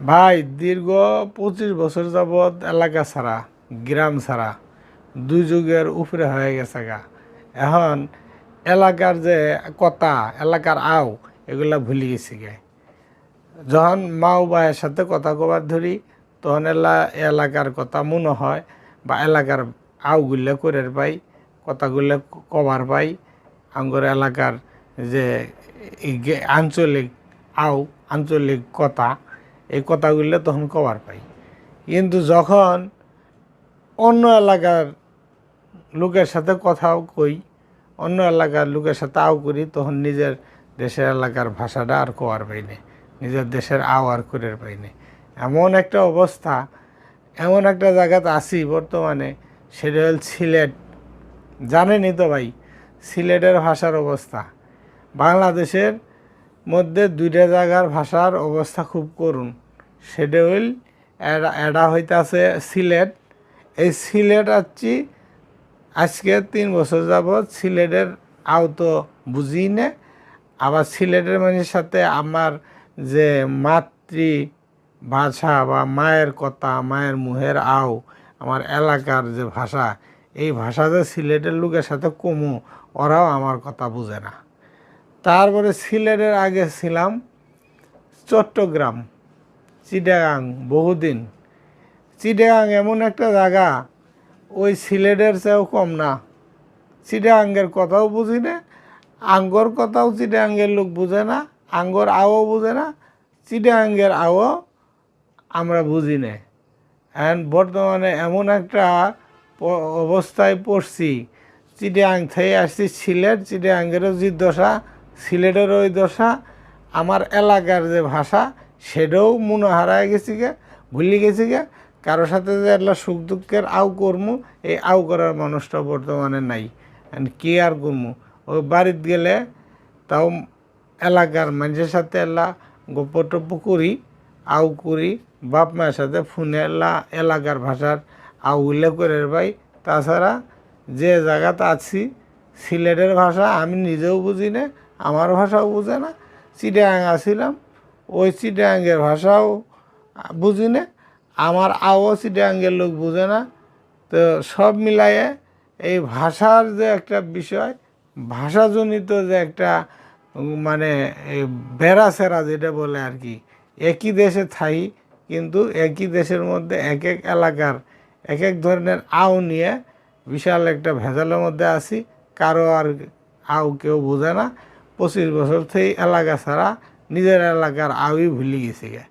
ভাই দীর্ঘ 25 বছর যাবৎ এলাকা ছাড়া, গ্রাম ছাড়া, দুই যুগের উপরে হয়ে গেছে গা। এখন এলাকার যে কথা, এলাকার আও, এগুলা ভুলে গেছি গে। যখন মাও বায়ের সাথে কথা কবার ধরি, তখন এলাকার কথা মনে হয়, বা এলাকার আওগুলো করে পাই, কথাগুলো কবার পাই। আঙ্গর এলাকার যে আঞ্চলিক আও, আঞ্চলিক কথা, এই কথাগুলো তখন কবার পাই। কিন্তু যখন অন্য এলাকার লোকের সাথে কথাও কই, অন্য এলাকার লোকের সাথে আও করি, তখন নিজের দেশের এলাকার ভাষাটা আর কবার পাই না, নিজের দেশের আও আর করে পাই না। এমন একটা অবস্থা, এমন একটা জায়গাতে আছি বর্তমানে, সেটা হল সিলেট। জানেনই তো ভাই সিলেটের ভাষার অবস্থা। বাংলাদেশের মধ্যে দুইটা জায়গার ভাষার অবস্থা খুব করুণ। সেটা হইল এডা হইতাছে সিলেট। এই সিলেট আছি আজকে 3 বছর যাবৎ। সিলেটের আও তো বুঝি না। আবার সিলেটের মানুষের সাথে আমার যে মাতৃ ভাষা বা মায়ের কথা, মায়ের মুহের আও, আমার এলাকার যে ভাষা, এই ভাষা যে সিলেটের লোকের সাথে কমু, ওরাও আমার কথা বুঝে না। তারপরে সিলেটের আগে ছিলাম চট্টগ্রাম, চিটাগাং বহুদিন। চিটাগাং এমন একটা জায়গা, ওই সিলেটের চেয়েও কম না। চিটাগাঙ্গের কথাও বুঝি না, আঙ্গর কথাও চিটাগাঙ্গের লোক বুঝে না, আঙ্গর আও বুঝে না, চিটাগাঙ্গের আও আমরা বুঝি না। অ্যান্ড বর্তমানে এমন একটা অবস্থায় পড়ছি, চিটাগাং থেকে আসছি সিলেট, চিটাগাঙ্গেরও যে দশা, সিলেটেরও ওই দশা। আমার এলাকার যে ভাষা, সেটাও মনে হারায় গেছি গে, ভুলে গেছি গে। কারোর সাথে যে একটা সুখ দুঃখের আও করমু, এই আও করার মানুষটা বর্তমানে নাই। কি আর করমু, ওই বাড়িতে গেলে তাও এলাকার মানুষের সাথে গপ্প টপ্প করি, আও করি। বাপ মায়ের সাথে ফোনে এলাকার ভাষার আও উল্লেখ করে ভাই। তাছাড়া যে জায়গাতে আছি, সিলেটের ভাষা আমি নিজেও বুঝি না, আমার ভাষাও বুঝে না। চিটাগাং আসছিলাম, ওই চিটাগাঙ্গের ভাষাও বুঝি না, আমার আও চিটাগাঙ্গের লোক বুঝে না। তো সব মিলাইয়ে এই ভাষার যে একটা বিষয়, ভাষাজনিত যে একটা মানে এই বেড়াছেরা যেটা বলে আর কি, একই দেশে থাই, কিন্তু একই দেশের মধ্যে এক এক এলাকার এক এক ধরনের আও নিয়ে বিশাল একটা ভেজালের মধ্যে আছি। কারো আর আও কেউ বোঝে না। 25 বছর থেকে এলাকা ছাড়া, নিজের এলাকার আওই ভুলে গেছি গে।